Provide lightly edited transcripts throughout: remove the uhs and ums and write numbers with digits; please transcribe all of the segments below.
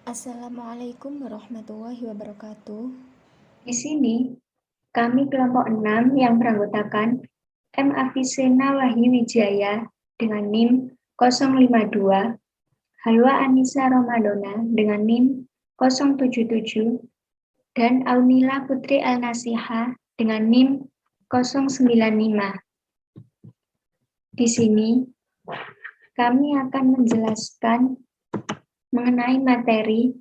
Assalamualaikum warahmatullahi wabarakatuh. Di sini, kami kelompok 6 yang beranggotakan M. Avicenna Wahyu Wijaya dengan NIM 052, Halwa Anissa Romadona dengan NIM 077, dan Aunila Putri Al-Nasiha dengan NIM 095. Di sini, kami akan menjelaskan mengenai materi.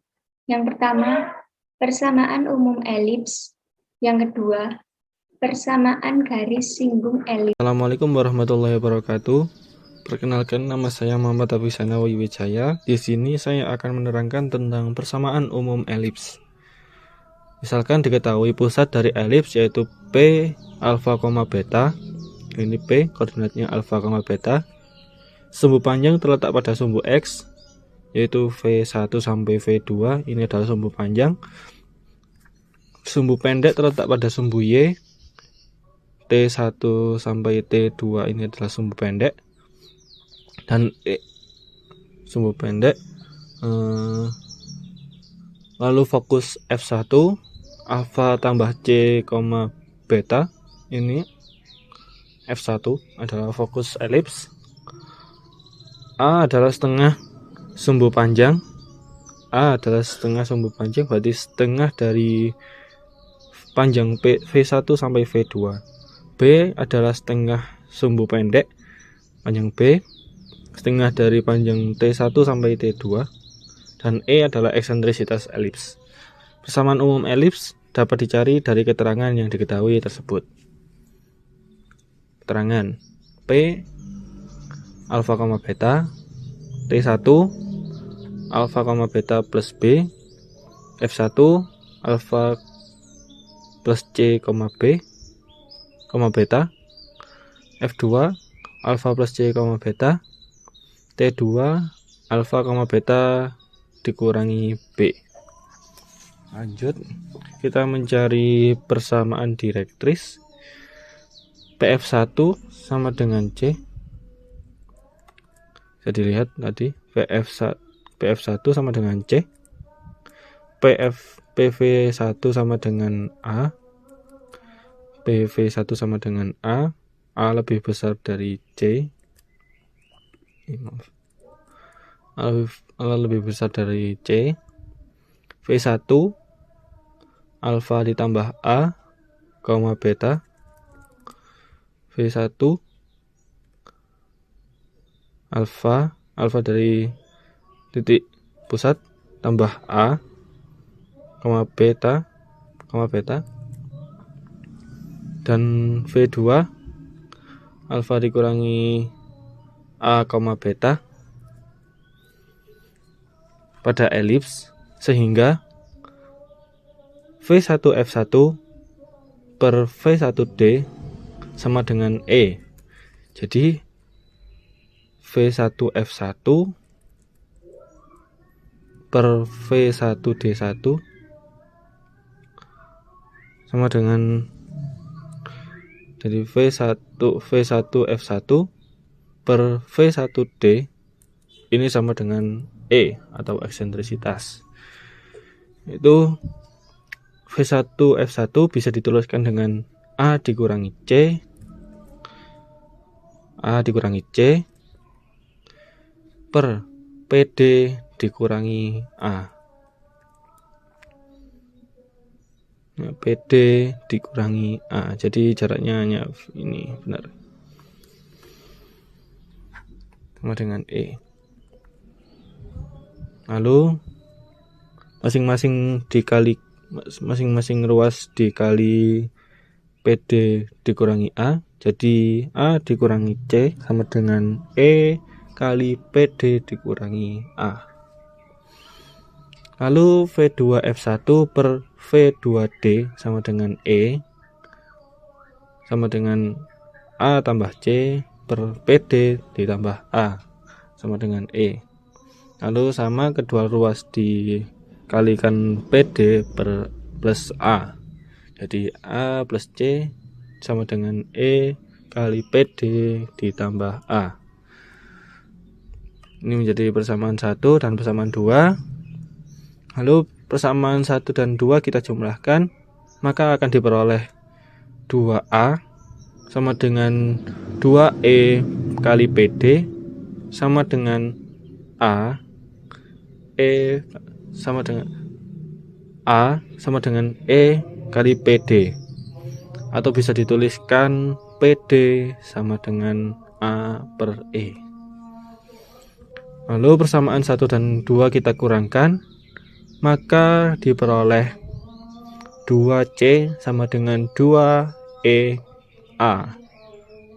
Yang pertama, persamaan umum elips. Yang kedua, persamaan garis singgung elips. Assalamualaikum warahmatullahi wabarakatuh. Perkenalkan, nama saya Muhammad Avicenna Wahyu Wijaya. Di sini saya akan menerangkan tentang persamaan umum elips. Misalkan diketahui pusat dari elips yaitu P alfa, beta. Ini P, koordinatnya alfa, beta. Sumbu panjang terletak pada sumbu X, yaitu V1 sampai V2. Ini adalah sumbu panjang. Sumbu pendek terletak pada sumbu Y, T1 sampai T2. Ini adalah sumbu pendek. Dan E, sumbu pendek. Lalu fokus F1 alfa tambah C, beta. Ini F1 adalah fokus elips. A adalah setengah sumbu panjang. A adalah setengah sumbu panjang, berarti setengah dari panjang V1 sampai V2. B adalah setengah sumbu pendek, panjang B, setengah dari panjang T1 sampai T2. Dan E adalah eksentrisitas elips. Persamaan umum elips dapat dicari dari keterangan yang diketahui tersebut. Keterangan P alfa, beta, T1 alfa, beta plus B, F1 alfa plus C, B, beta, F2 alfa plus C, beta, T2 alfa, beta dikurangi B. Lanjut, kita mencari persamaan direktris. PF1 sama dengan C. Bisa dilihat tadi PF1 sama dengan C. PV1 sama dengan A. PV1 sama dengan A. A lebih besar dari C. A lebih besar dari C. V1 alfa ditambah A, beta. V1 alfa dari titik pusat tambah A, beta, dan V2 alfa dikurangi A, beta pada elips, sehingga V1F1 per V1D sama dengan E. Jadi V1F1 per V1D1 sama dengan, jadi V1F1 per V1D ini sama dengan E atau eksentrisitas. Itu V1F1 bisa dituliskan dengan A dikurangi C per PD dikurangi A. PD dikurangi A. Jadi jaraknya hanya ini, benar. Sama dengan E. Lalu masing-masing ruas dikali PD dikurangi A. Jadi A dikurangi C sama dengan E kali PD dikurangi A. Lalu V2F1 per V2D sama dengan E sama dengan A tambah C per PD ditambah A sama dengan E. Lalu sama kedua ruas dikalikan PD per plus A. Jadi A plus C sama dengan E kali PD ditambah A. Ini menjadi persamaan 1 dan persamaan 2. Lalu persamaan 1 dan 2 kita jumlahkan, maka akan diperoleh 2A sama dengan 2E kali PD sama dengan A. Sama dengan E kali PD, atau bisa dituliskan PD sama dengan A per E. Lalu persamaan 1 dan 2 kita kurangkan, maka diperoleh 2C sama dengan 2EA,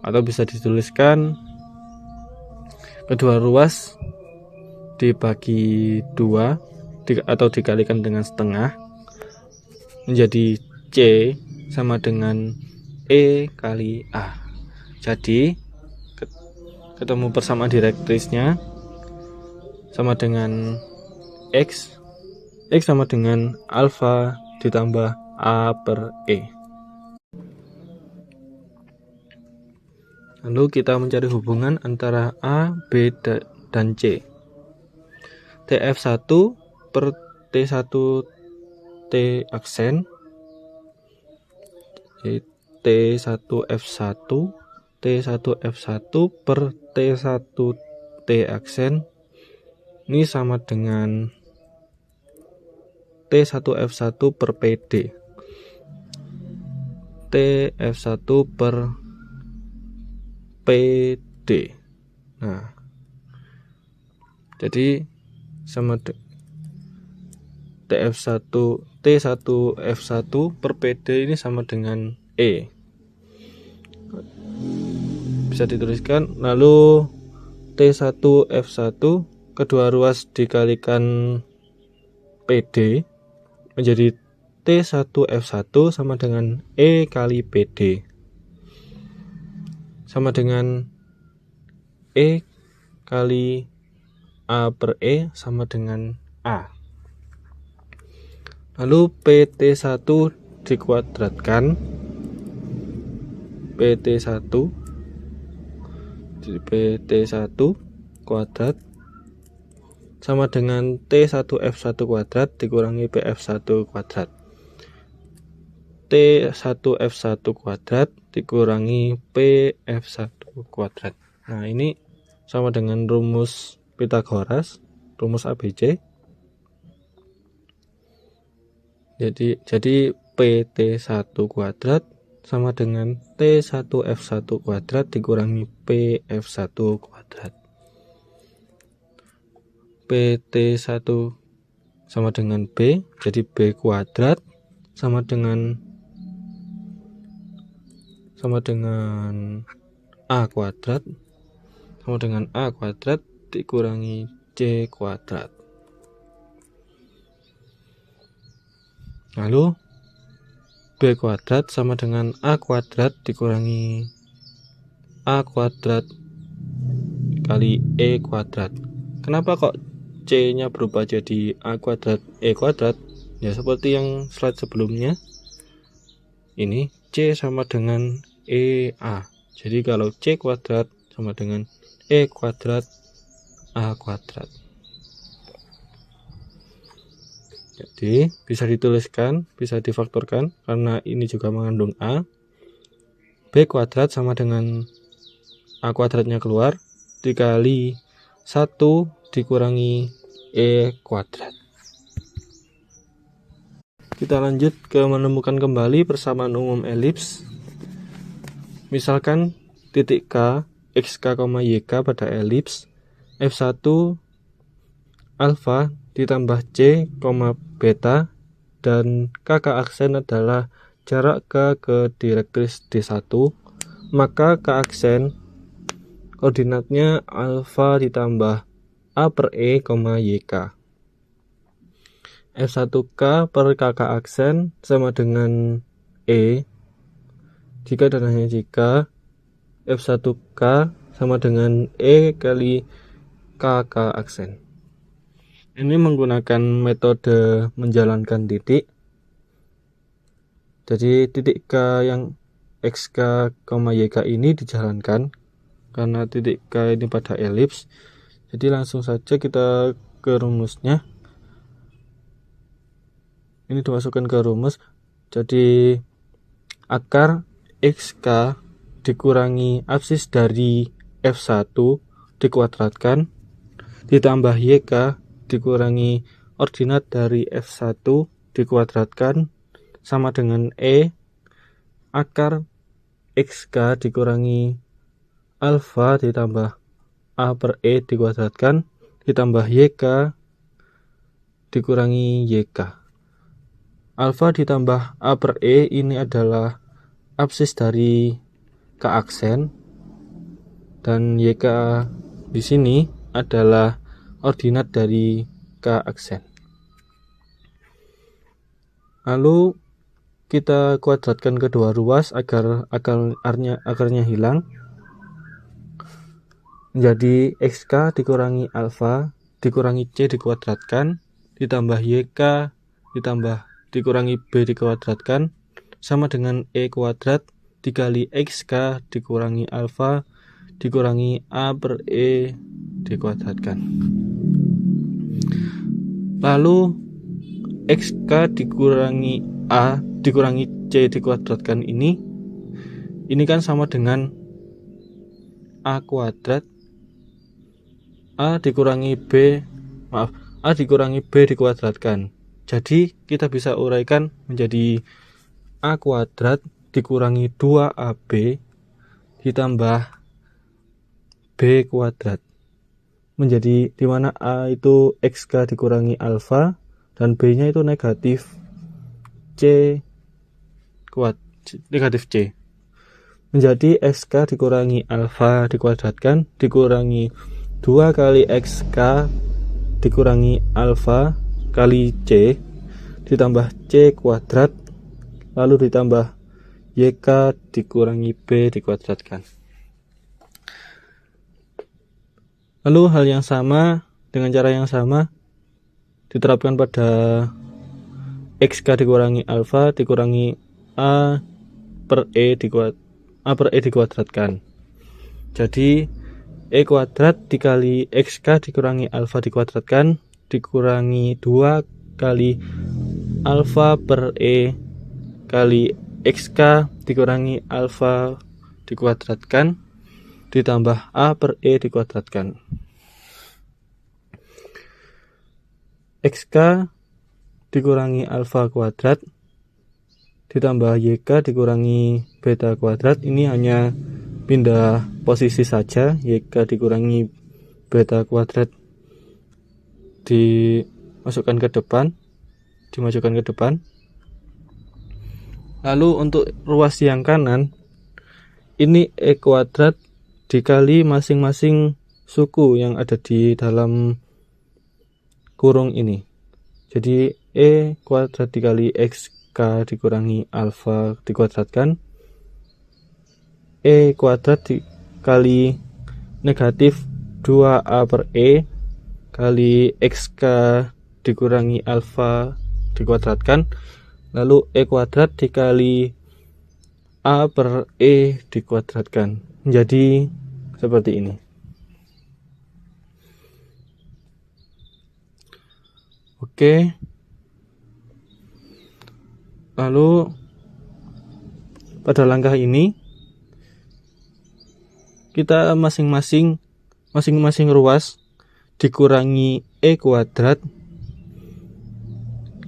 atau bisa dituliskan kedua ruas dibagi 2 atau dikalikan dengan setengah menjadi C sama dengan E kali A. Jadi ketemu persamaan direktrisnya sama dengan X sama dengan alfa ditambah A per E. Lalu kita mencari hubungan antara A, B, dan C. TF1 per T1 T aksen, T1F1 T1F1 per T1 T aksen ini sama dengan T1F1 per PD, TF1 per PD. Nah, jadi sama T1F1 per PD ini sama dengan E. Bisa dituliskan, lalu T1F1 kedua ruas dikalikan PD menjadi T1F1 sama dengan E kali PD sama dengan E kali A per E sama dengan A. Lalu PT1 dikuadratkan, PT1 kuadrat sama dengan T1F1 kuadrat dikurangi PF1 kuadrat. T1F1 kuadrat dikurangi PF1 kuadrat. Nah, ini sama dengan rumus Pythagoras, rumus ABC. Jadi PT1 kuadrat sama dengan T1F1 kuadrat dikurangi PF1 kuadrat. PT1 sama dengan B, jadi B kuadrat sama dengan A kuadrat dikurangi C kuadrat. Lalu B kuadrat sama dengan A kuadrat dikurangi A kuadrat kali E kuadrat. Kenapa kok C-nya berubah jadi A kuadrat E kuadrat? Ya seperti yang slide sebelumnya. Ini C sama dengan EA. Jadi kalau C kuadrat sama dengan E kuadrat A kuadrat. Jadi bisa dituliskan, bisa difaktorkan karena ini juga mengandung A. B kuadrat sama dengan A kuadratnya keluar dikali 1 dikurangi E kuadrat. Kita lanjut ke menemukan kembali persamaan umum elips. Misalkan titik K, XK, YK pada elips F1 alfa ditambah C, beta dan KK aksen adalah jarak K ke direktris D1, maka K aksen koordinatnya alfa ditambah A per E, YK. F1K per KK aksen sama dengan E jika dan hanya jika F1K sama dengan E kali KK aksen. Ini menggunakan metode menjalankan titik. Jadi titik K yang XK, YK ini dijalankan karena titik K ini pada elips. Jadi langsung saja kita ke rumusnya. ini dimasukkan ke rumus. Jadi akar XK dikurangi absis dari F1 dikuadratkan ditambah YK dikurangi ordinat dari F1 dikuadratkan sama dengan akar XK dikurangi alfa ditambah A per E dikuadratkan ditambah YK dikurangi YK. Alfa ditambah A per E ini adalah absis dari K aksen dan YK di sini adalah ordinat dari K aksen. Lalu kita kuadratkan kedua ruas agar akarnya hilang. Jadi XK dikurangi alfa dikurangi C dikuadratkan ditambah YK ditambah dikurangi B dikuadratkan sama dengan E kuadrat dikali XK dikurangi alfa dikurangi A per E dikuadratkan. Lalu XK dikurangi A dikurangi C dikuadratkan ini kan sama dengan A kuadrat A dikurangi B dikuadratkan. Jadi kita bisa uraikan menjadi A kuadrat dikurangi 2AB ditambah B kuadrat. Menjadi dimana A itu XK dikurangi alfa dan B nya itu negatif C. Menjadi XK dikurangi alfa dikuadratkan dikurangi 2 kali XK dikurangi alfa kali C ditambah C kuadrat lalu ditambah YK dikurangi B dikuadratkan. Lalu hal yang sama dengan cara yang sama diterapkan pada XK dikurangi alfa dikurangi A per E dikuadratkan. Jadi E kuadrat dikali XK dikurangi alfa dikuadratkan dikurangi 2 kali alfa per E kali XK dikurangi alfa dikuadratkan ditambah A per E dikuadratkan. XK dikurangi alfa kuadrat ditambah YK dikurangi beta kuadrat. Ini hanya pindah posisi saja. YK dikurangi beta kuadrat dimasukkan ke depan. Lalu untuk ruas yang kanan ini E kuadrat dikali masing-masing suku yang ada di dalam kurung ini. Jadi E kuadrat dikali XK dikurangi alfa dikuadratkan E kuadrat dikali negatif 2A per E kali XK dikurangi alfa dikuadratkan lalu E kuadrat dikali A per E dikuadratkan menjadi seperti ini. Oke. Lalu pada langkah ini kita masing-masing ruas dikurangi E kuadrat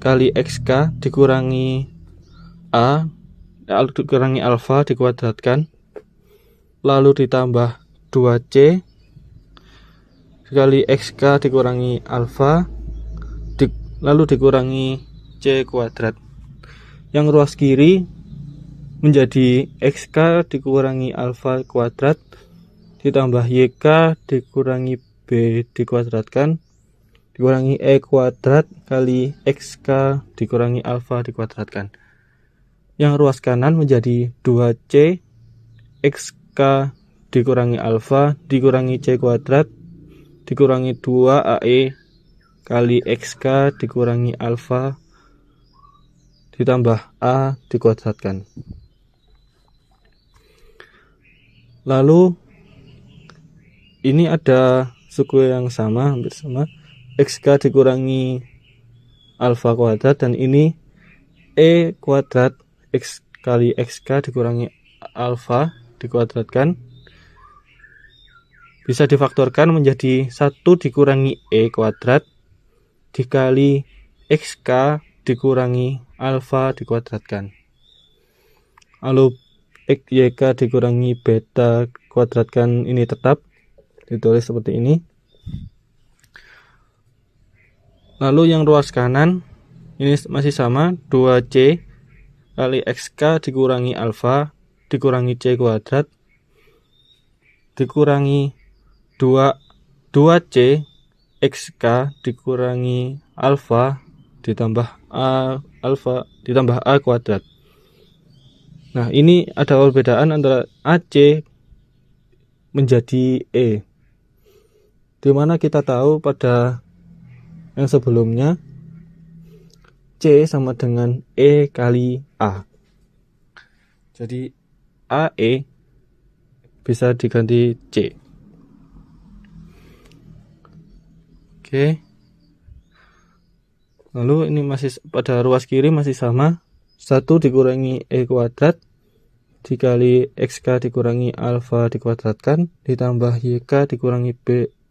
kali XK dikurangi A dikurangi alfa dikuadratkan lalu ditambah 2C kali XK dikurangi alfa lalu dikurangi C kuadrat. Yang ruas kiri menjadi XK dikurangi alfa kuadrat ditambah YK dikurangi B dikuadratkan dikurangi E kuadrat kali XK dikurangi alfa dikuadratkan. Yang ruas kanan menjadi 2C XK dikurangi alfa dikurangi C kuadrat dikurangi 2AE kali XK dikurangi alfa ditambah A dikuadratkan. Lalu ini ada suku yang sama hampir sama XK dikurangi alfa kuadrat dan ini E kuadrat X kali XK dikurangi alfa dikuadratkan bisa difaktorkan menjadi 1 dikurangi E kuadrat dikali XK dikurangi alfa dikuadratkan. Lalu YK dikurangi beta kuadratkan ini tetap ditulis seperti ini. Lalu yang ruas kanan ini masih sama, 2C kali XK dikurangi alfa dikurangi C kuadrat dikurangi 2C XK dikurangi alfa ditambah A kuadrat. Nah, ini ada perbedaan antara AC menjadi E. Dimana kita tahu pada yang sebelumnya C sama dengan E kali A. Jadi AE bisa diganti C. Oke. Lalu ini masih pada ruas kiri masih sama. 1 dikurangi E kuadrat dikali XK dikurangi alfa dikuadratkan ditambah YK dikurangi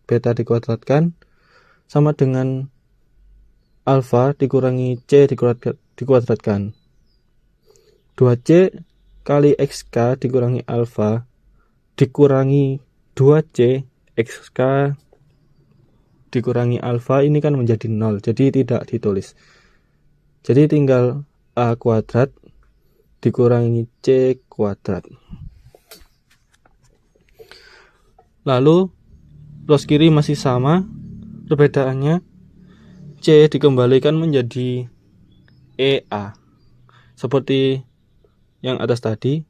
beta dikuadratkan sama dengan alfa dikurangi C dikuadratkan. 2C kali XK dikurangi alfa dikurangi 2C XK dikurangi alfa ini kan menjadi 0, jadi tidak ditulis. Jadi tinggal A kuadrat dikurangi C kuadrat. Lalu ruas kiri masih sama, perbedaannya C dikembalikan menjadi EA seperti yang atas tadi,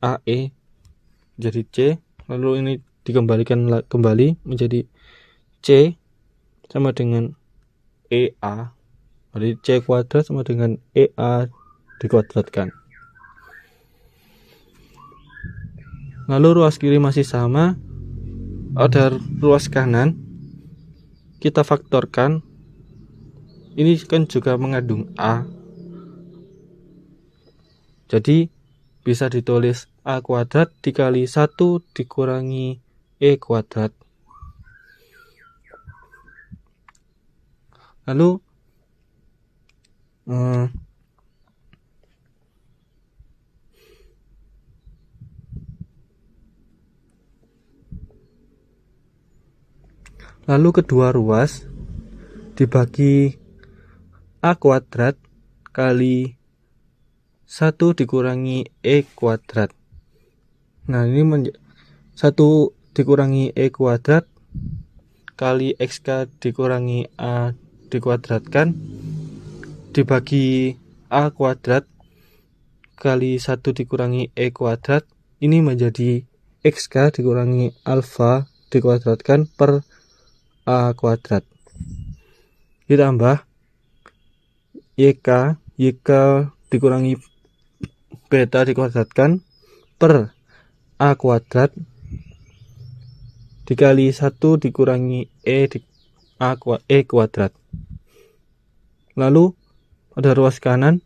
AE jadi C, lalu ini dikembalikan kembali menjadi C sama dengan EA. Jadi C kuadrat sama dengan EA dikuadratkan. Lalu ruas kiri masih sama, ada ruas kanan kita faktorkan. Ini kan juga mengandung A, jadi bisa ditulis A kuadrat dikali 1 dikurangi E kuadrat. Lalu kedua ruas dibagi A kuadrat kali 1 dikurangi E kuadrat. Nah, ini 1 dikurangi E kuadrat kali XK dikurangi A dikuadratkan dibagi A kuadrat kali 1 dikurangi E kuadrat, ini menjadi XK dikurangi alfa dikuadratkan per A kuadrat ditambah YK dikurangi beta dikuadratkan per A kuadrat dikali 1 dikurangi E kuadrat. Lalu pada ruas kanan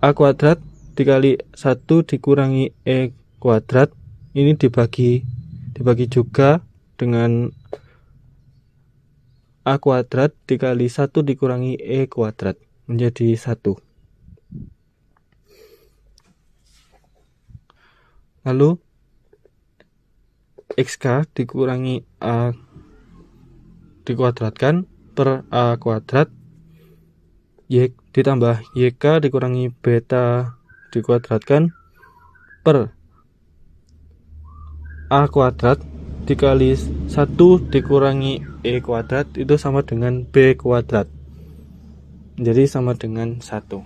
A kuadrat dikali 1 dikurangi E kuadrat, ini dibagi juga dengan A kuadrat dikali 1 dikurangi E kuadrat menjadi 1. Lalu XK dikurangi A dikuadratkan per A kuadrat ditambah YK dikurangi beta dikuadratkan per A kuadrat dikali 1 dikurangi E kuadrat itu sama dengan B kuadrat. Jadi sama dengan 1.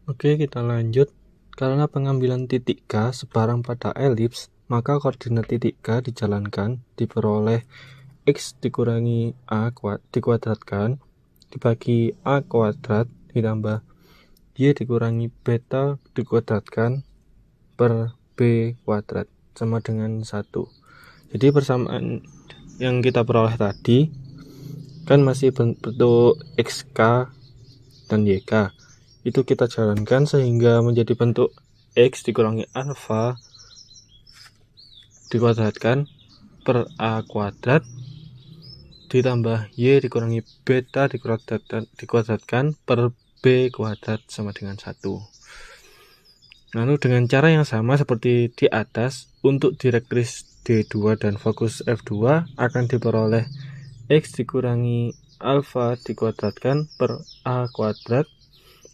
Oke, kita lanjut. Karena pengambilan titik K sebarang pada elips, maka koordinat titik K dijalankan diperoleh X dikurangi A dikuadratkan dibagi A kuadrat ditambah Y dikurangi beta dikuadratkan per B kuadrat sama dengan 1. Jadi persamaan yang kita peroleh tadi kan masih bentuk XK dan YK. Itu kita jalankan sehingga menjadi bentuk X dikurangi alfa dikuadratkan per A kuadrat ditambah Y dikurangi beta dikuadratkan per B kuadrat sama dengan 1. Lalu dengan cara yang sama seperti di atas, untuk direktris D2 dan fokus F2 akan diperoleh X dikurangi alfa dikuadratkan per A kuadrat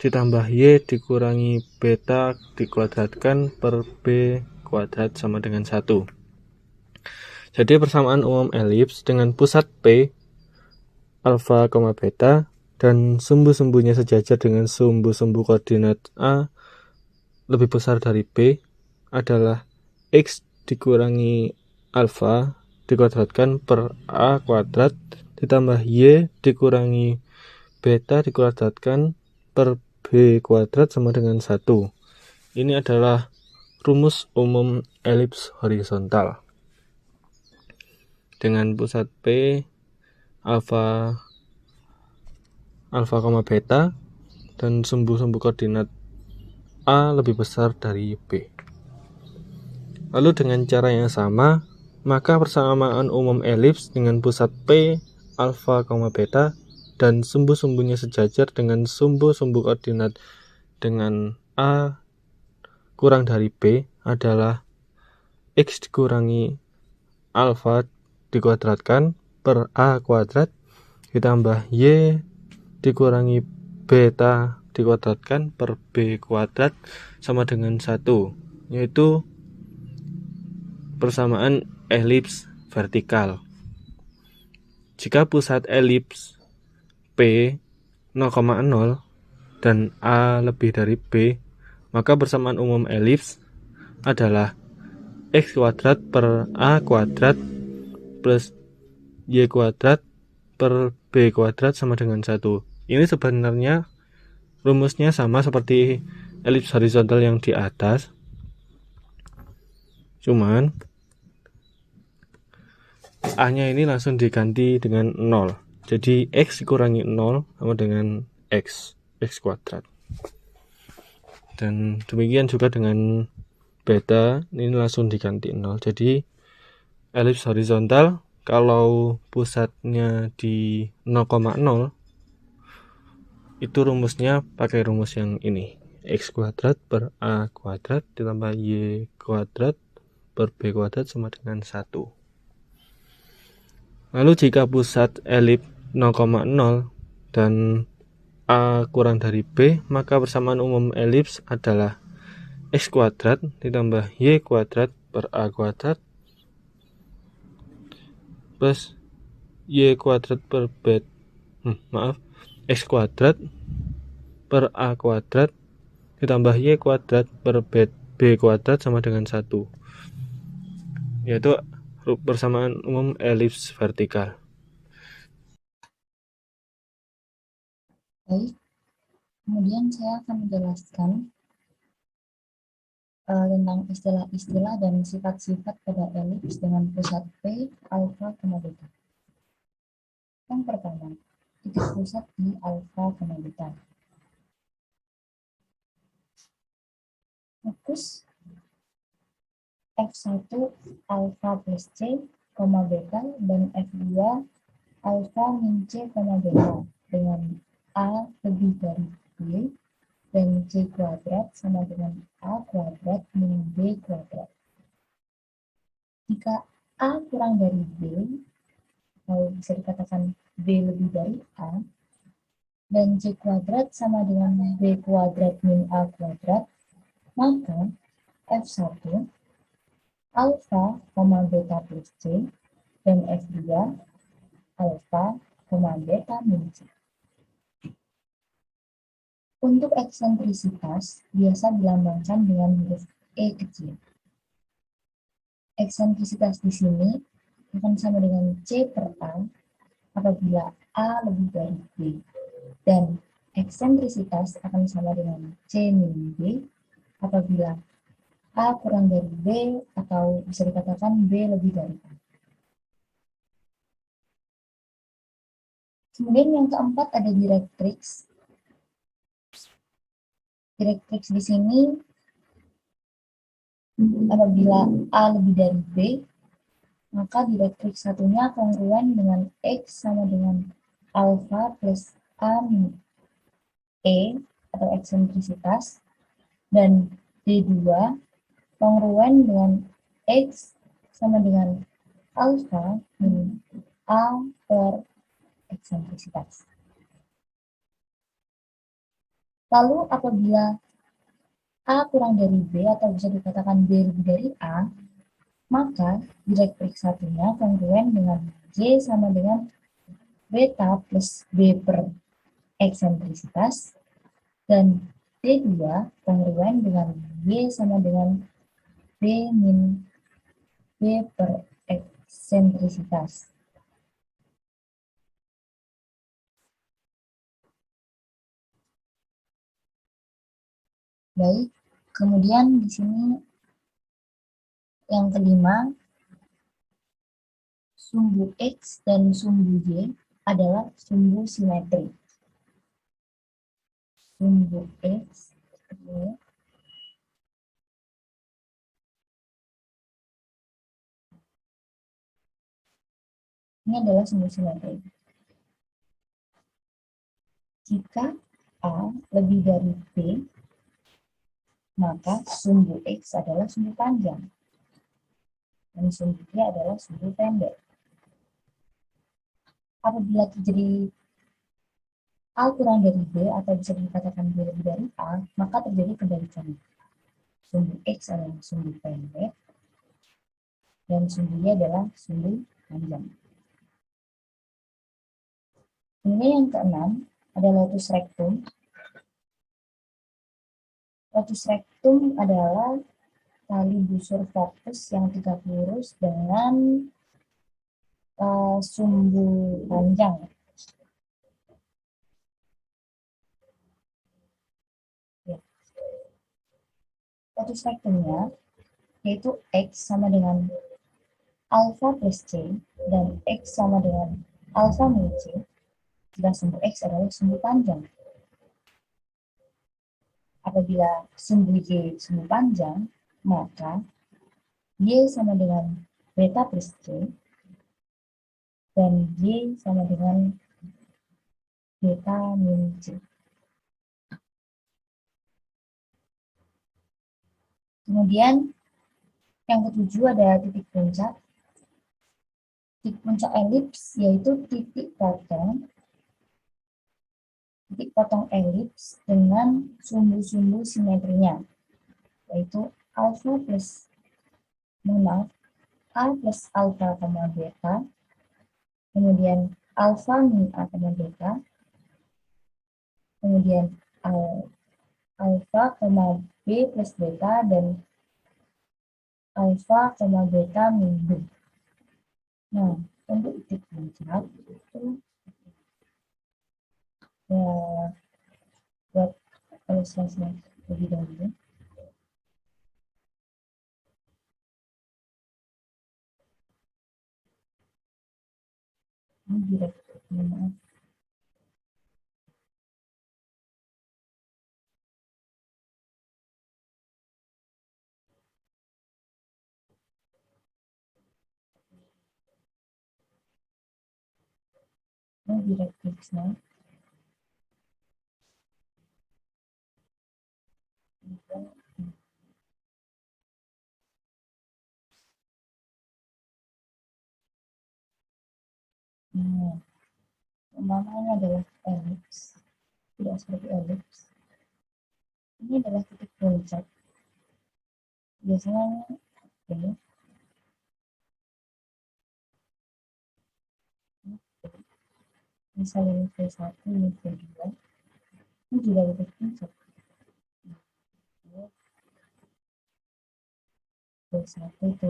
ditambah Y dikurangi beta dikuadratkan per B kuadrat sama dengan 1. Jadi persamaan umum elips dengan pusat P, alfa, beta, dan sumbu-sumbunya sejajar dengan sumbu-sumbu koordinat A lebih besar dari B adalah X dikurangi alfa dikuadratkan per A kuadrat ditambah Y dikurangi beta dikuadratkan per B kuadrat sama dengan 1. Ini adalah rumus umum elips horizontal. Dengan pusat P, alfa, beta, dan sumbu-sumbu koordinat A lebih besar dari B. Lalu dengan cara yang sama, maka persamaan umum elips dengan pusat P, alfa, beta, dan sumbu-sumbunya sejajar dengan sumbu-sumbu koordinat dengan A kurang dari B adalah X dikurangi alfa dikuadratkan per A kuadrat ditambah Y dikurangi beta dikuadratkan per B kuadrat sama dengan 1, yaitu persamaan elips vertikal. Jika pusat elips P 0,0 dan A lebih dari B, maka persamaan umum elips adalah X kuadrat per A kuadrat plus Y kuadrat per B kuadrat sama dengan 1. Ini sebenarnya rumusnya sama seperti elips horizontal yang di atas, cuman A-nya ini langsung diganti dengan 0. Jadi X dikurangi 0 sama dengan X kuadrat. Dan demikian juga dengan beta, ini langsung diganti 0. Jadi elips horizontal kalau pusatnya di 0,0 itu rumusnya pakai rumus yang ini, X kuadrat per A kuadrat ditambah Y kuadrat per B kuadrat sama dengan 1. Lalu jika pusat elips 0,0 dan A kurang dari B, maka persamaan umum elips adalah X kuadrat ditambah Y kuadrat per A kuadrat plus Y kuadrat per B X kuadrat per A kuadrat ditambah Y kuadrat per B kuadrat sama dengan 1, yaitu persamaan umum elips vertikal. Baik, kemudian saya akan menjelaskan tentang istilah-istilah dan sifat-sifat pada elips dengan pusat P, alfa, beta. Yang pertama, titik pusat di alfa, beta. Fokus F1 alfa plus C, beta, dan F2 alfa min C, beta dengan A lebih dari B dan C kuadrat sama dengan A kuadrat min B kuadrat. Jika A kurang dari B, atau bisa dikatakan B lebih dari A, dan C kuadrat sama dengan B kuadrat min A kuadrat, maka F1 alfa, beta plus C, dan F2 alfa, beta min C. Untuk eksentrisitas biasa dilambangkan dengan huruf E kecil. Eksentrisitas di sini akan sama dengan C per A apabila A lebih dari B, dan eksentrisitas akan sama dengan C min B apabila A kurang dari B atau bisa dikatakan B lebih dari A. Kemudian yang keempat ada directrix. Directrix di sini apabila A lebih dari B, maka directrix satunya kongruen dengan X sama dengan alpha plus A min E atau eksentrisitas, dan D2 kongruen dengan X sama dengan alpha min A per eksentrisitas. Lalu apabila A kurang dari B atau bisa dikatakan B lebih dari A, maka directrix satunya kongruen dengan Y sama dengan beta plus B per eksentrisitas, dan D2 kongruen dengan Y sama dengan B min B per eksentrisitas. Baik, kemudian di sini yang kelima, sumbu X dan sumbu Y adalah sumbu simetri. Sumbu X, Y, ini adalah sumbu simetri. Jika A lebih dari B, maka sumbu X adalah sumbu panjang, dan sumbu Y adalah sumbu pendek. Apabila terjadi A kurang dari B atau bisa dikatakan B lebih dari A, maka terjadi kebalikannya. Sumbu X adalah sumbu pendek, dan sumbu Y adalah sumbu panjang. Kemudian yang keenam ada lotus rectum. Lotus rectum adalah tali busur fokus yang tegak lurus dengan sumbu panjang. Ya. Lotus rectumnya yaitu X sama dengan alpha plus C dan X sama dengan alpha min C, jika sumbu X adalah sumbu panjang. Apabila sumbu Y sumbu panjang, maka Y sama dengan beta plus C, dan Y sama dengan beta min C. Kemudian yang ketujuh ada titik puncak. Titik puncak elips yaitu titik potong elips dengan sumbu-sumbu simetrinya, yaitu alpha plus A plus alpha koma beta, kemudian alpha min A koma beta, kemudian alpha koma B plus beta, dan alpha koma beta min B. Nah, untuk titik puncak itu ya buat ilustrasi lebih dahulu. Ini direct, maaf. Ini directrixnya. Nah, namanya adalah elips, tidak seperti elips. Ini adalah titik puncak. Biasanya oke. Misalnya ini V1, ini V2, ini juga titik puncak. V1, V2,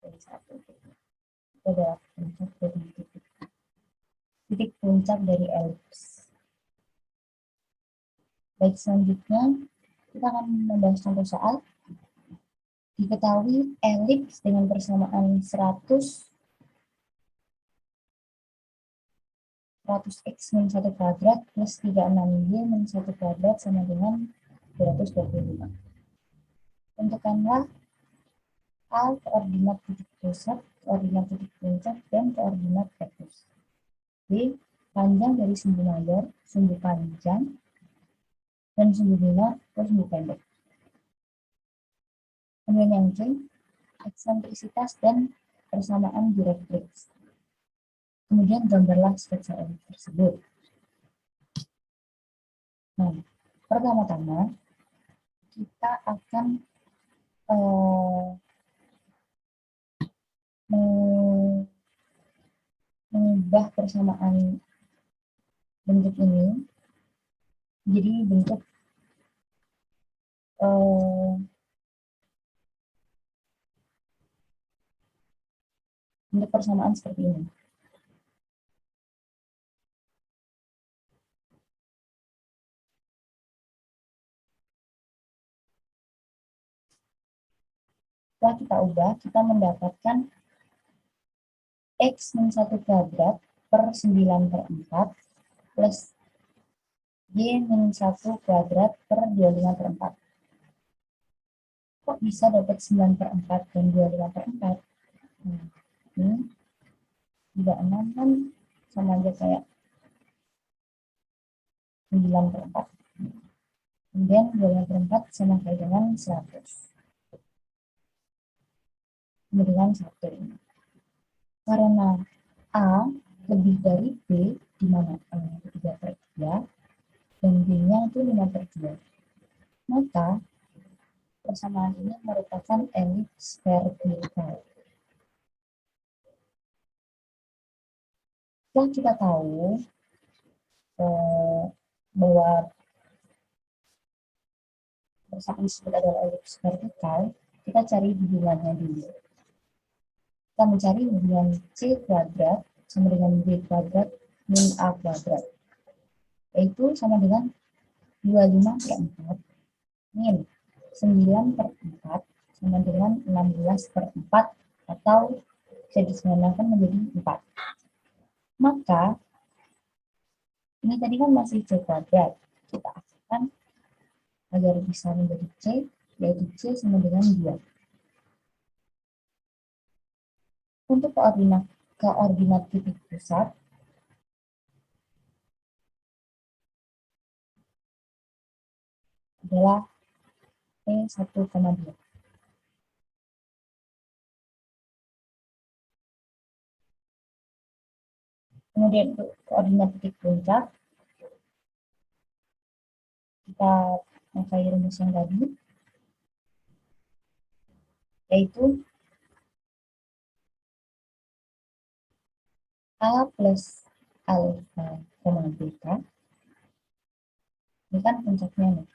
V1, V2. Itu adalah puncak dari titik puncak dari elips. Baik, selanjutnya kita akan membahas contoh soal. Diketahui elips dengan persamaan 100 100x min 1 kuadrat plus 36y min 1 kuadrat sama dengan 225. Tentukanlah A koordinat titik pusat, koordinat titik puncak, dan koordinat vektor. B panjang dari sumbu mayor, sumbu panjang, dan sumbu minor atau sumbu pendek. Kemudian yang C, eksentrisitas dan persamaan direktrix. Kemudian gambarlah sketsa elips tersebut. Nah, pertama-tama kita akan mengubah persamaan bentuk ini jadi bentuk persamaan seperti ini. Setelah kita ubah, kita mendapatkan x min 1 kuadrat per 9/4 plus y min 1 kuadrat per 25/4. Kok bisa dapat 9/4 dan 25/4? Nah, ini 36 kan sama aja kayak 9/4. Kemudian 25/4 sama kayak dengan 100. Kemudian 1 ini. Karena A lebih dari B, di mana A 3/3 dan B-nya itu 5/2. Maka persamaan ini merupakan elips vertikal. Setelah kita tahu bahwa persamaan disebut adalah elips vertikal, kita cari hubungannya dulu. Kita mencari hubungan C kuadrat sama dengan B kuadrat min A kuadrat, yaitu sama dengan 25/4 min 9/4 sama dengan 16/4 atau bisa disamakan menjadi 4. Maka ini tadi kan masih C kuadrat. Kita aktifkan agar bisa menjadi C, yaitu C sama dengan 2. Untuk koordinat titik pusat, adalah P1,2. Kemudian untuk koordinat titik puncak, kita pakai rumus yang tadi, yaitu A plus alfa, beta. Ini kan puncaknya nih.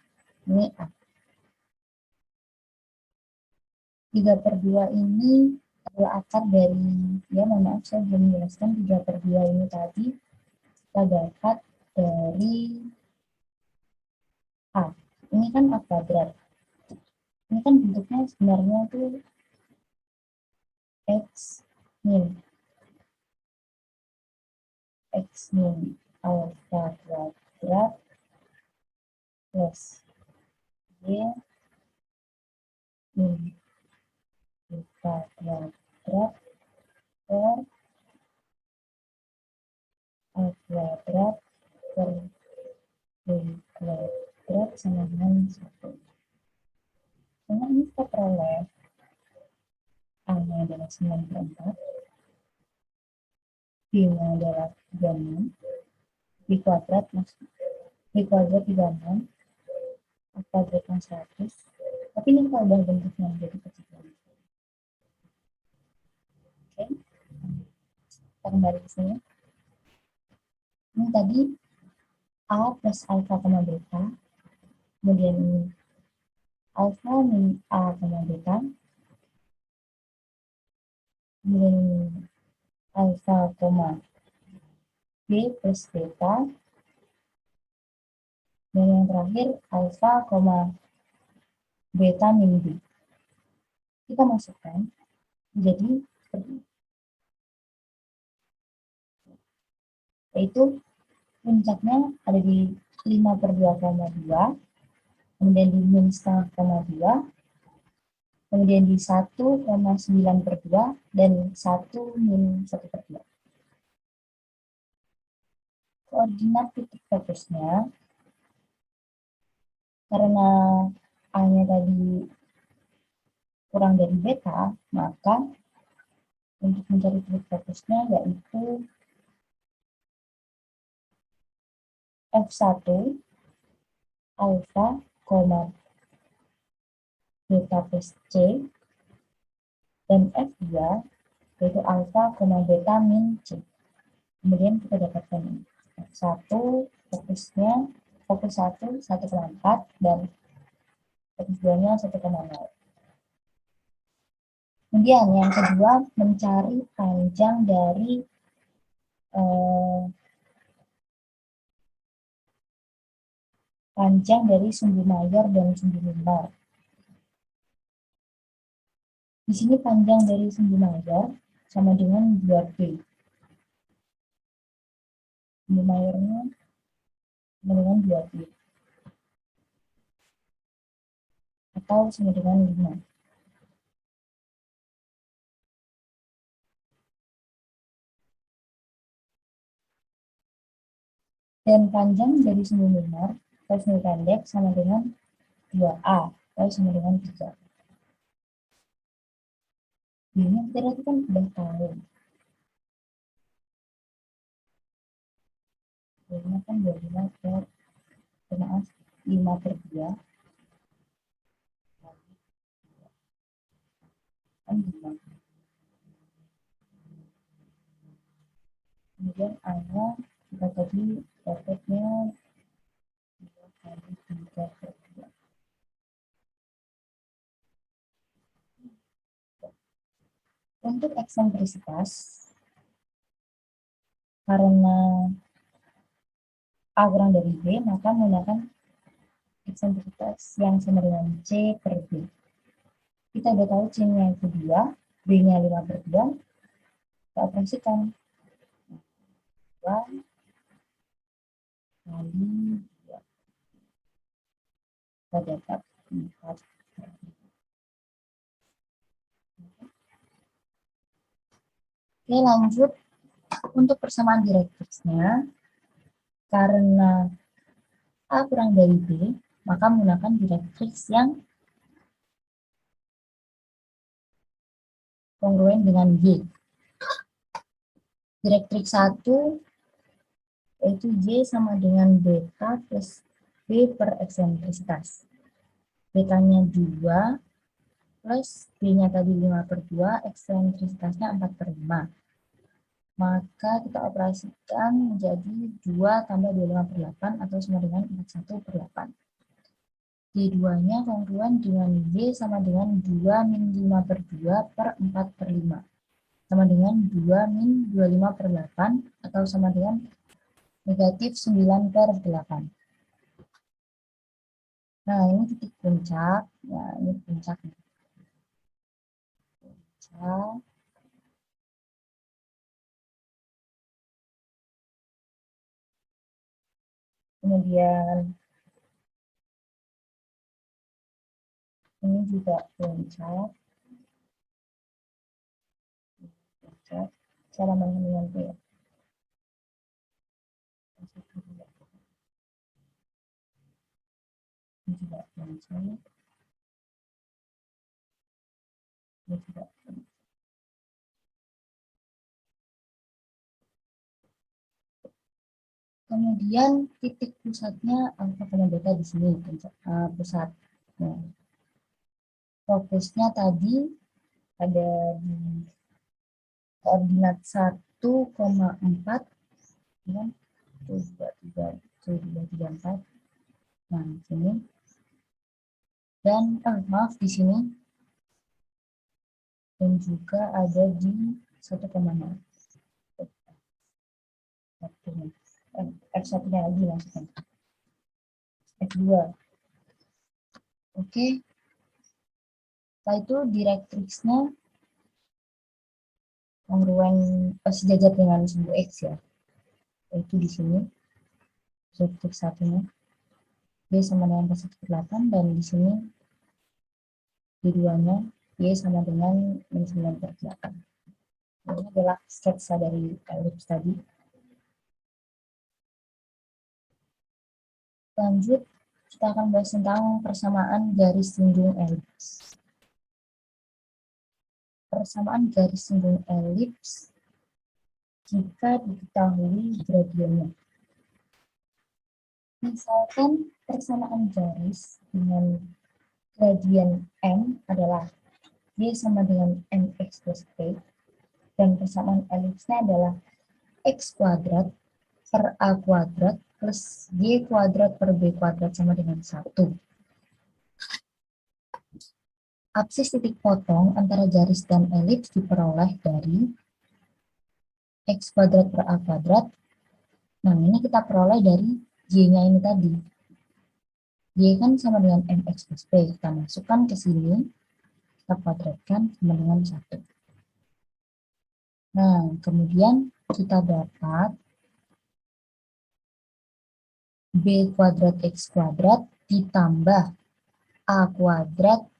Ini A. 3/2 ini adalah akar dari, ya mohon maaf saya belum menjelaskan, 3/2 ini tadi kita dapat dari A. Ini kan A kuadrat. Ini kan bentuknya sebenarnya itu X min alfa kuadrat plus Y min beta kuadrat per A kuadrat per B kuadrat sama dengan 1. Karena ini kita peroleh A-nya adalah 9/4, B-nya adalah 36, B kuadrat 36, A kuadratnya 100. Tapi ini kalau udah bentuknya menjadi kecil. Oke, kita kembali ke sini. Ini tadi A plus alfa koma beta, kemudian ini alfa min A koma beta, kemudian ini alfa koma B plus beta, dan yang terakhir alfa koma beta min B. Kita masukkan jadi seperti ini. yaitu puncaknya ada di 5/2,2, kemudian di min 0,5,2, kemudian di 1,9/2, dan 1 min 1/2. Koordinat titik fokusnya, karena A-nya tadi kurang dari beta, maka untuk mencari titik fokusnya yaitu F1 alfa, beta plus C, dan F2 yaitu alfa, beta min C. Kemudian kita dapatkan ini. F1 fokusnya, fokus 1, 1,4, dan fokus 2-nya 1,0. Kemudian yang kedua, mencari panjang dari sumbu mayor dan sumbu minor. Di sini panjang dari sumbu mayor sama dengan 2B. Sumbu mayornya sama dengan 2B. Atau sama dengan 5. Dan panjang dari sumbu minor atau sumbu pendek sama dengan 2A atau sama dengan 3. Ini kita kan udah tahu. Ini kan 5/2 kan 5. Kemudian A-nya kita tadi dapatnya 2 kali 3/2. Untuk eksentrisitas, karena A kurang dari B, maka menggunakan eksentrisitas yang sama dengan C/B. Kita udah tahu C-nya yang kedua, B-nya 5/2, kita operasikan 2 kali 2. Kita dapat 4. Oke, lanjut. Untuk persamaan direktriksnya, karena A kurang dari B, maka menggunakan direktriks yang kongruen dengan Y. Direktriks 1 yaitu Y sama dengan beta plus B per eksentrisitas. Betanya 2 plus B-nya tadi 5/2, eksentrisitasnya 4/5. Maka kita operasikan menjadi 2 tambah 25/8 atau sama dengan 41/8. D2-nya kongruen dengan Y sama dengan 2 min 5/2 per 4/5. Sama dengan 2 min 25/8 atau sama dengan negatif 9/8. Nah, ini titik puncak. Ya, ini puncak. Puncak. Kemudian ini juga puncak. Puncak. Cara menghubungkan itu ya. Ini juga puncak. Ini juga puncak. Kemudian titik pusatnya alfa koma beta di sini pusat. Nah, fokusnya tadi ada di koordinat 1,4 kan 2,3,4. Nah, di sini. Dan maaf di sini. Dan juga ada di 1,0. F1-nya lagi maksudnya. F2. Oke. Setelah itu direktriksnya kongruen sejajar dengan sumbu X ya. yaitu di sini subjek satunya Y sama dengan positif 8, dan di sini di duanya Y sama dengan min 9/8. Ini adalah sketsa dari elips tadi. Lanjut, kita akan bahas tentang persamaan garis singgung elips. Persamaan garis singgung elips jika diketahui gradiennya. Misalkan persamaan garis dengan gradien M adalah Y sama dengan MX plus P, dan persamaan elipsnya adalah X kuadrat per A kuadrat plus Y kuadrat per B kuadrat sama dengan 1. Absis titik potong antara garis dan elips diperoleh dari X kuadrat per A kuadrat. Nah, ini kita peroleh dari Y-nya ini tadi. Y kan sama dengan MX plus P. Kita masukkan ke sini, kita kuadratkan sama dengan 1. Nah, kemudian kita dapat B kuadrat X kuadrat ditambah A kuadrat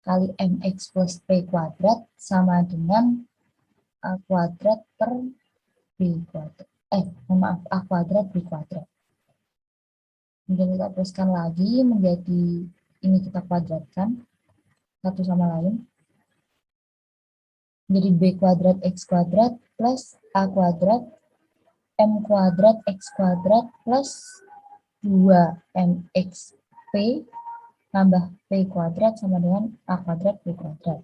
kali MX plus P kuadrat sama dengan A kuadrat per B kuadrat. Maaf, A kuadrat B kuadrat. Kemudian kita teruskan lagi menjadi ini kita kuadratkan satu sama lain. Jadi B kuadrat X kuadrat plus A kuadrat M kuadrat X kuadrat plus 2MX P tambah P kuadrat sama dengan A kuadrat B kuadrat.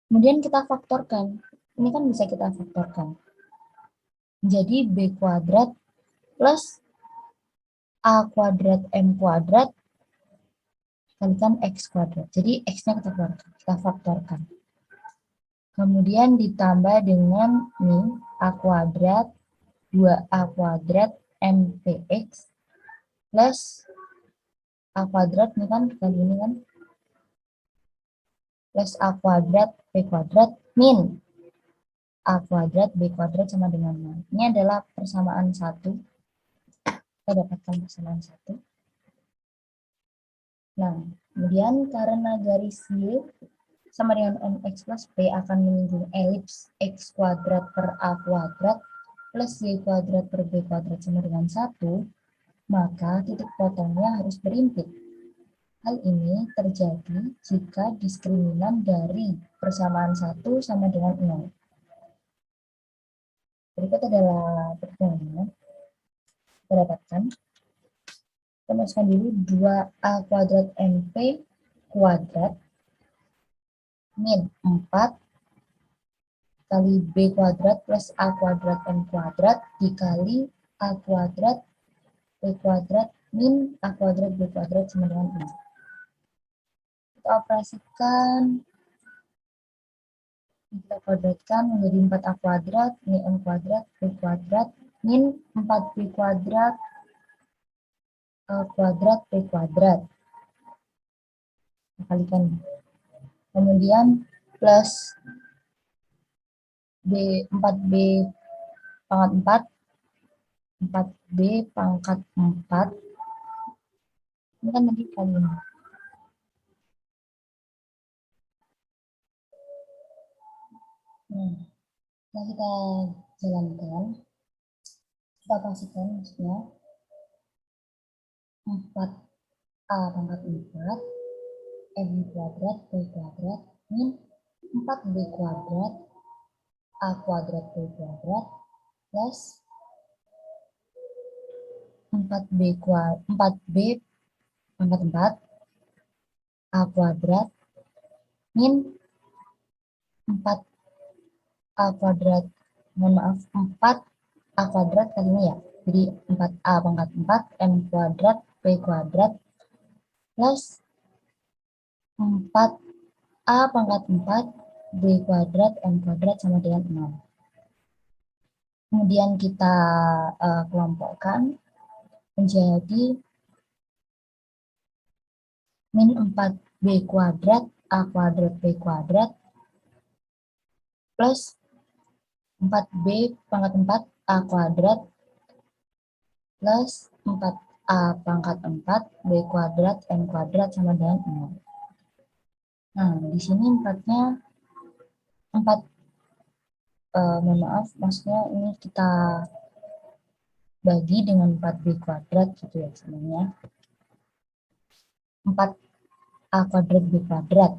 Kemudian kita faktorkan. Ini kan bisa kita faktorkan. Jadi B kuadrat plus A kuadrat M kuadrat kalikan X kuadrat. Jadi X-nya kita faktorkan. Kemudian ditambah dengan ini A kuadrat 2A kuadrat MPX plus A kuadrat ini kan kali ini kan plus A kuadrat B kuadrat min A kuadrat B kuadrat sama dengan 0. Ini adalah persamaan 1. Kita dapatkan persamaan 1. Nah, kemudian karena garis Y sama dengan MX plus P akan menyinggung elips X kuadrat per A kuadrat plus Y kuadrat per B kuadrat sama dengan 1, maka titik potongnya harus berimpit. Hal ini terjadi jika diskriminan dari persamaan 1 sama dengan 0. Berikut adalah perhitungannya. Kita dapatkan. Kita masukkan dulu 2A kuadrat MP kuadrat min 4 kali B kuadrat plus A kuadrat M kuadrat dikali A kuadrat B kuadrat min A kuadrat B kuadrat sama dengan 6. Kita operasikan, kita kuadratkan menjadi 4A kuadrat, ini M kuadrat, B kuadrat, min 4B kuadrat, A kuadrat, B kuadrat. Kita kalikan. Kemudian plus 4B pangkat 4, 4B pangkat 4, ini kan nanti kali ini. Nah, kita jalankan, kita pastikan maksudnya 4A pangkat 4, M kuadrat, B kuadrat, min 4B kuadrat, A kuadrat, B kuadrat, plus 4B pangkat 4, A kuadrat, min 4A kuadrat, mohon maaf, 4A kuadrat kali ini ya. Jadi 4A pangkat 4, M kuadrat, B kuadrat, plus 4A pangkat 4, B kuadrat, M kuadrat sama dengan 0. Kemudian kita kelompokkan menjadi min 4B kuadrat, A kuadrat, B kuadrat, plus 4B pangkat 4 A kuadrat plus 4A pangkat 4 B kuadrat M kuadrat sama dengan 0. Nah, di sini 4-nya 4, mohon maaf, maksudnya ini kita bagi dengan 4B kuadrat gitu ya sebenarnya. 4A kuadrat B kuadrat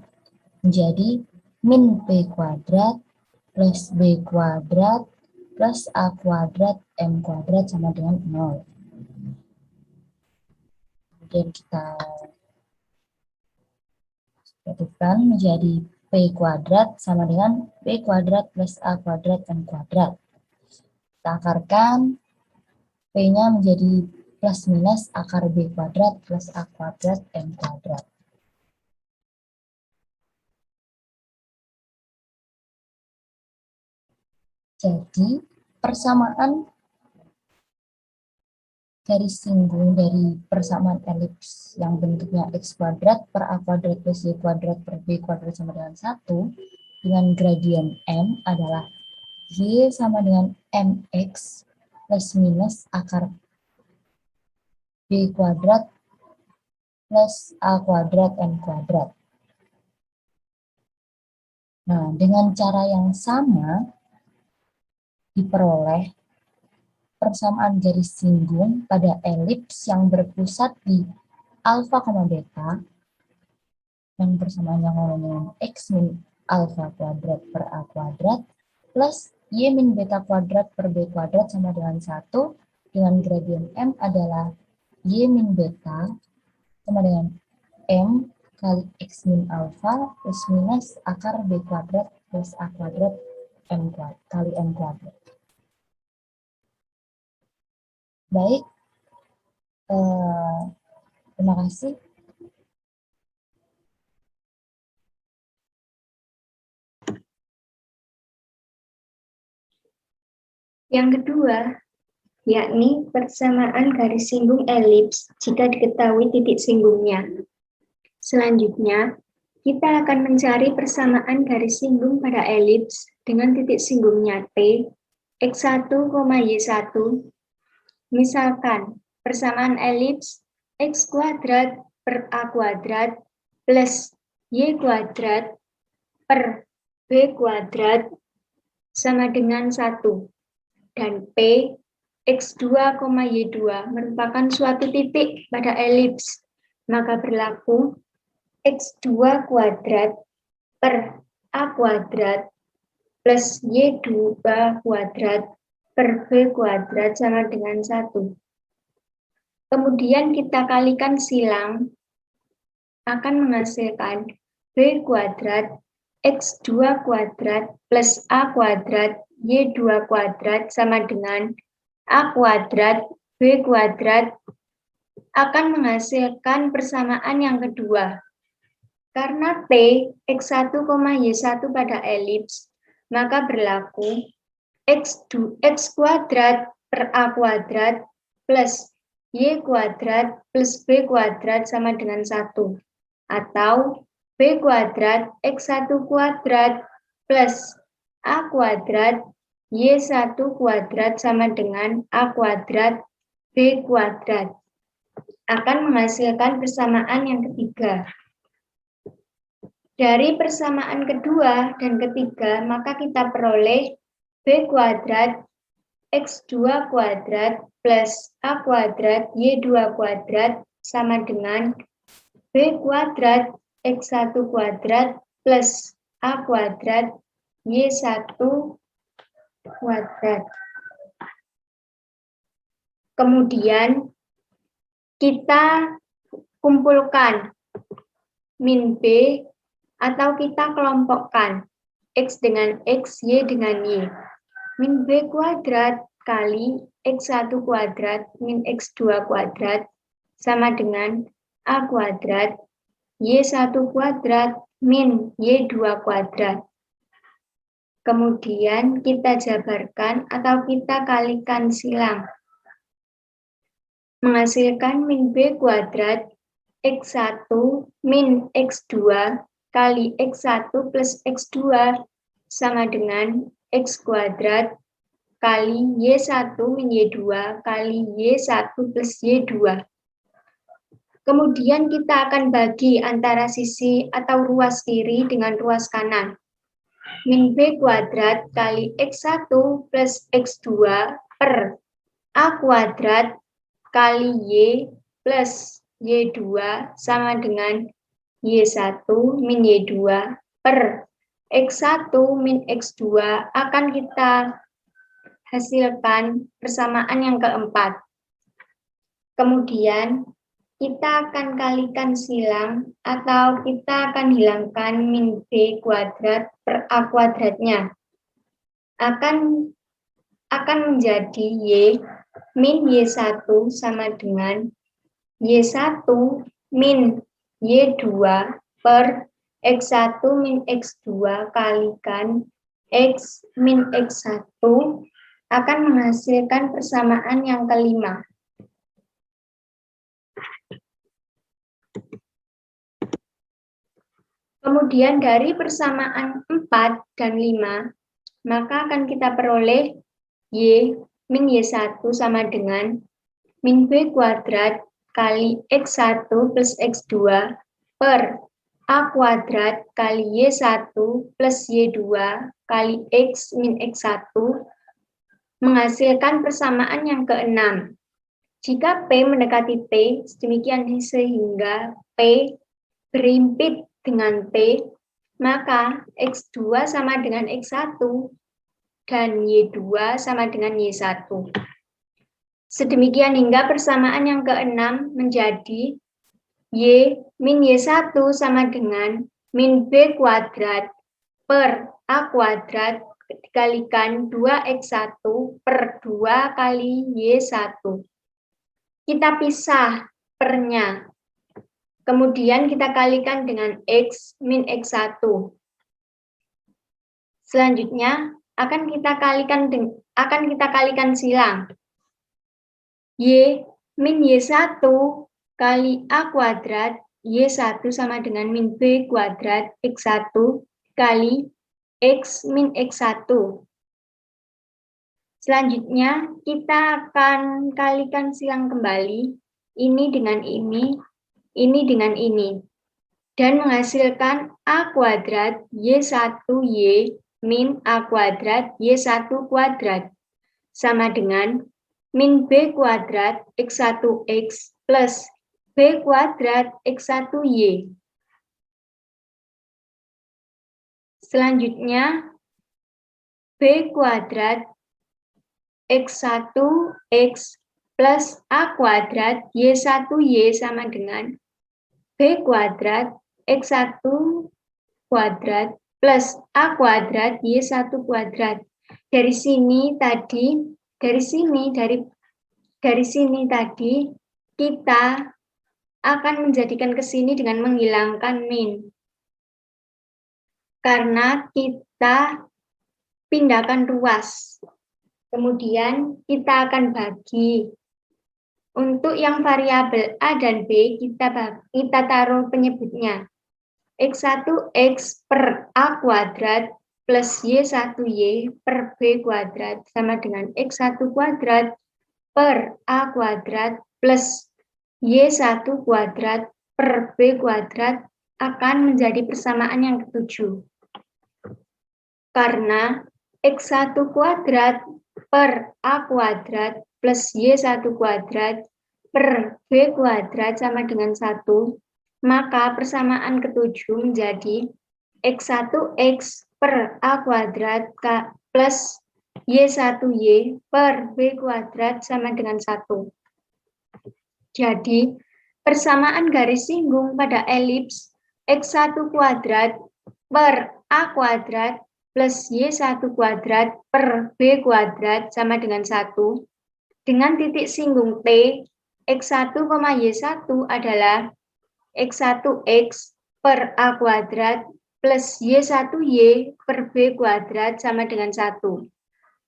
menjadi min B kuadrat plus B kuadrat plus A kuadrat M kuadrat sama dengan 0. Kemudian kita aktifkan menjadi P kuadrat sama dengan B kuadrat plus A kuadrat M kuadrat. Kita akarkan P-nya menjadi plus minus akar B kuadrat plus A kuadrat M kuadrat. Jadi persamaan garis singgung dari persamaan elips yang bentuknya X kuadrat per A kuadrat plus Y kuadrat per B kuadrat sama dengan 1 dengan gradien M adalah Y sama dengan MX plus minus akar B kuadrat plus A kuadrat M kuadrat. Nah, dengan cara yang sama diperoleh persamaan garis singgung pada elips yang berpusat di alfa, beta yang persamaannya sama dengan X min alfa kuadrat per A kuadrat plus Y min beta kuadrat per B kuadrat sama dengan 1 dengan gradien M adalah Y min beta sama dengan M kali X min alfa plus minus akar B kuadrat plus A kuadrat M kuadrat kali M kuadrat. Baik, terima kasih. Yang kedua, yakni persamaan garis singgung elips jika diketahui titik singgungnya. Selanjutnya, kita akan mencari persamaan garis singgung pada elips dengan titik singgungnya T, X1, Y1. Misalkan, persamaan elips X kuadrat per A kuadrat plus Y kuadrat per B kuadrat sama dengan 1. Dan P, X2, Y2 merupakan suatu titik pada elips, maka berlaku X2 kuadrat per A kuadrat plus Y2 kuadrat per B kuadrat sama dengan 1. Kemudian kita kalikan silang akan menghasilkan B kuadrat X2 kuadrat plus A kuadrat Y2 kuadrat sama dengan A kuadrat B kuadrat akan menghasilkan persamaan yang kedua. Karena T, X1, Y1 pada elips, maka berlaku X kuadrat per A kuadrat plus Y kuadrat plus B kuadrat sama dengan 1. Atau B kuadrat X1 kuadrat plus A kuadrat Y1 kuadrat sama dengan A kuadrat B kuadrat. Akan menghasilkan persamaan yang ketiga. Dari persamaan kedua dan ketiga, maka kita peroleh B kuadrat X2 kuadrat plus A kuadrat Y2 kuadrat sama dengan B kuadrat X1 kuadrat plus A kuadrat Y1 kuadrat. Kemudian kita kumpulkan min B atau kita kelompokkan X dengan X, Y dengan Y. Min B kuadrat kali X1 kuadrat min X2 kuadrat sama dengan A kuadrat Y1 kuadrat min Y2 kuadrat. Kemudian kita jabarkan atau kita kalikan silang. Menghasilkan min B kuadrat X1 min X2 kali X1 plus X2 sama dengan X kuadrat kali Y1 min Y2 kali Y1 plus Y2. Kemudian kita akan bagi antara sisi atau ruas kiri dengan ruas kanan. Min B kuadrat kali X1 plus X2 per A kuadrat kali Y plus Y2 sama dengan Y1 min Y2 per X1 min X2 akan kita hasilkan persamaan yang keempat. Kemudian kita akan kalikan silang atau kita akan hilangkan min B kuadrat per A kuadratnya. Akan menjadi Y min Y1 sama dengan Y1 min Y2 per X1 min X2 kalikan X min X1 akan menghasilkan persamaan yang kelima. Kemudian dari persamaan 4 dan 5, maka akan kita peroleh Y min Y1 sama dengan min B kuadrat kali X1 plus X2 per A kuadrat kali Y1 plus Y2 kali X min X1 menghasilkan persamaan yang keenam. Jika P mendekati T, demikian sehingga P berimpit dengan T, maka X2 sama dengan X1 dan Y2 sama dengan Y1. Sedemikian hingga persamaan yang keenam menjadi Y min Y1 sama dengan min B kuadrat per A kuadrat dikalikan 2X1 per 2 kali Y1. Kita pisah pernya. Kemudian kita kalikan dengan X min X1. Selanjutnya akan kita kalikan silang. Y min Y1 kali A kuadrat Y1 sama dengan min B kuadrat X1 kali X min X1. Selanjutnya, kita akan kalikan silang kembali, ini dengan ini dengan ini. Dan menghasilkan A kuadrat Y1Y min A kuadrat Y1 kuadrat. Sama dengan min B kuadrat X1X plus B kuadrat X1Y. Selanjutnya, B kuadrat X1X plus A kuadrat Y1Y sama dengan B kuadrat X1 kuadrat plus A kuadrat Y1 kuadrat. Dari sini tadi kita akan menjadikan ke sini dengan menghilangkan min. Karena kita pindahkan ruas. Kemudian kita akan bagi. Untuk yang variabel A dan B, kita taruh penyebutnya. X1X per A kuadrat plus Y1Y per B kuadrat sama dengan X1 kuadrat per A kuadrat plus Y1 kuadrat per B kuadrat akan menjadi persamaan yang ketujuh. Karena X1 kuadrat per A kuadrat plus Y1 kuadrat per B kuadrat sama dengan 1, maka persamaan ketujuh menjadi X1X per A kuadrat plus Y1Y per B kuadrat sama dengan 1. Jadi, persamaan garis singgung pada elips X1 kuadrat per A kuadrat plus Y1 kuadrat per B kuadrat sama dengan 1. Dengan titik singgung T, X1, Y1 adalah X1X per A kuadrat plus Y1Y per B kuadrat sama dengan 1.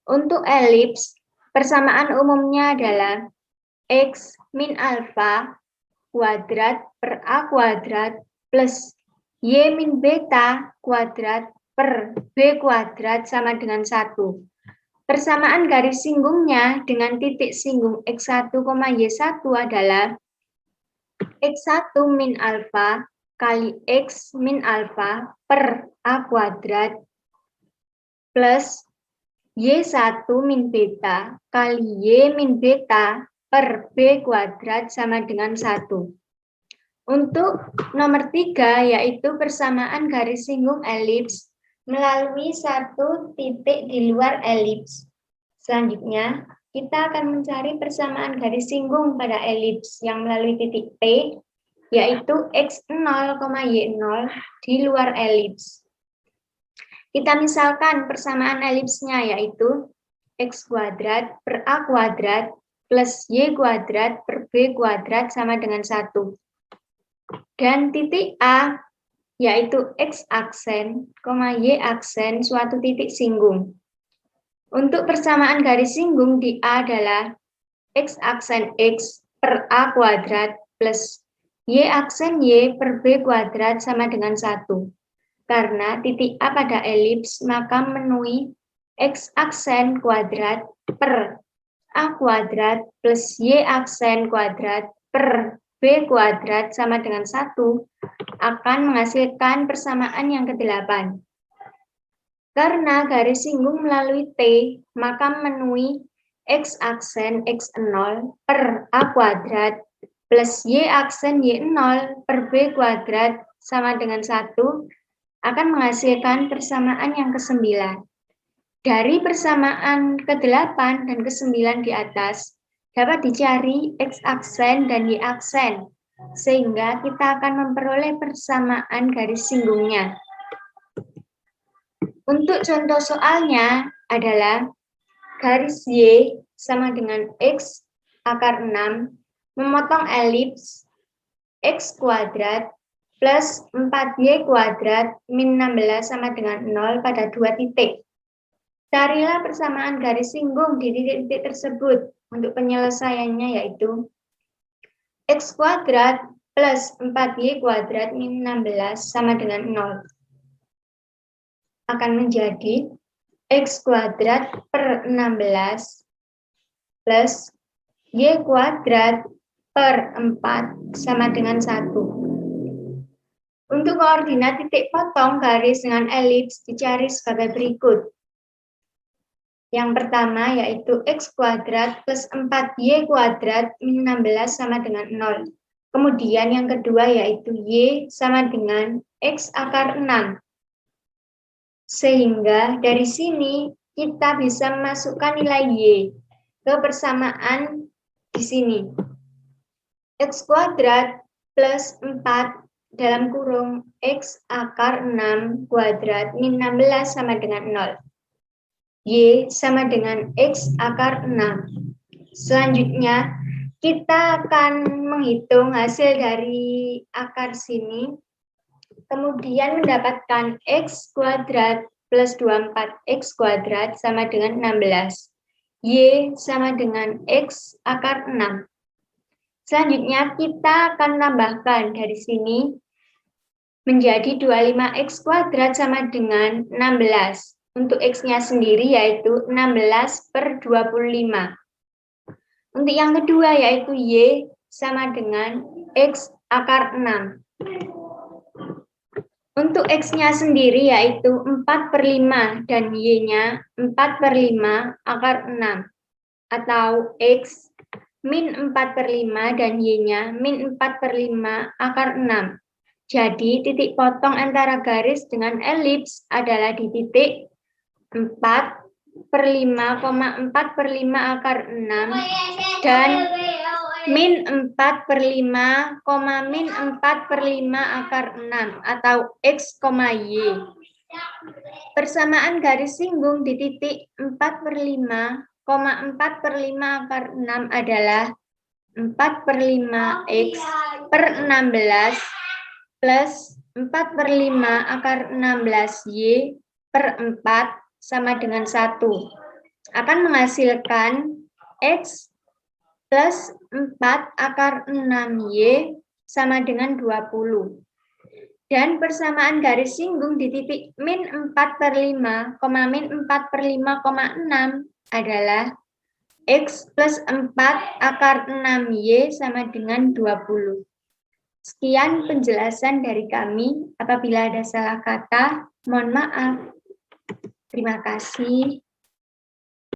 Untuk elips, persamaan umumnya adalah X min alfa kuadrat per A kuadrat plus Y min beta kuadrat per B kuadrat sama dengan 1. Persamaan garis singgungnya dengan titik singgung X1, Y1 adalah X1 min alfa kali X min alfa per A kuadrat plus Y1 min beta kali Y min beta per B kuadrat sama dengan 1. Untuk nomor 3 yaitu persamaan garis singgung elips melalui satu titik di luar elips. Selanjutnya, kita akan mencari persamaan garis singgung pada elips yang melalui titik P, yaitu X0, Y0 di luar elips. Kita misalkan persamaan elipsnya yaitu X kuadrat per A kuadrat plus Y kuadrat per B kuadrat sama dengan 1. Dan titik A yaitu X aksen, Y aksen suatu titik singgung. Untuk persamaan garis singgung di A adalah X aksen X per A kuadrat plus Y aksen Y per B kuadrat sama dengan 1. Karena titik A pada elips, maka memenuhi X aksen kuadrat per A kuadrat plus Y aksen kuadrat per B kuadrat sama dengan 1 akan menghasilkan persamaan yang ke-8. Karena garis singgung melalui T, maka memenuhi X aksen X0 per A kuadrat plus Y aksen Y0 per B kuadrat sama dengan 1 akan menghasilkan persamaan yang ke-9. Dari persamaan ke-8 dan ke-9 di atas, dapat dicari X aksen dan Y aksen, sehingga kita akan memperoleh persamaan garis singgungnya. Untuk contoh soalnya adalah garis Y sama dengan X akar 6 memotong elips X kuadrat plus 4Y kuadrat min 16 sama dengan 0 pada 2 titik. Carilah persamaan garis singgung di titik-titik tersebut. Untuk penyelesaiannya yaitu X kuadrat plus 4Y kuadrat min 16 sama dengan 0. Akan menjadi X kuadrat per 16 plus Y kuadrat per 4 sama dengan 1. Untuk koordinat titik potong garis dengan elips dicari sebagai berikut. Yang pertama yaitu X kuadrat plus 4Y kuadrat min 16 sama dengan 0. Kemudian yang kedua yaitu Y sama dengan X akar 6. Sehingga dari sini kita bisa memasukkan nilai Y ke persamaan di sini. X kuadrat plus 4 dalam kurung X akar 6 kuadrat min 16 sama dengan 0. Y sama dengan X akar 6. Selanjutnya, kita akan menghitung hasil dari akar sini. Kemudian mendapatkan X kuadrat plus 24X kuadrat sama dengan 16. Y sama dengan X akar 6. Selanjutnya kita akan tambahkan dari sini menjadi 25X kuadrat sama dengan 16. Untuk X-nya sendiri yaitu 16 per 25. Untuk yang kedua yaitu Y sama dengan X akar 6. Untuk X-nya sendiri yaitu 4 per 5 dan Y-nya 4 per 5 akar 6. Atau X min 4 per 5 dan Y-nya min 4 per 5 akar 6. Jadi titik potong antara garis dengan elips adalah di titik 4 per 5, 4 per 5 akar 6 dan min 4 per 5, min 4 per 5 akar 6 atau X, Y. Persamaan garis singgung di titik 4 per 5, 4 per 5 akar 6 adalah 4 per 5 X per 16 plus 4 per 5 akar 16 Y per 4 sama dengan 1. Akan menghasilkan X plus 4 akar 6Y sama dengan 20. Dan persamaan garis singgung di titik min 4/5, min 4/5,6 adalah X plus 4 akar 6Y sama dengan 20. Sekian penjelasan dari kami. Apabila ada salah kata, mohon maaf. Terima kasih.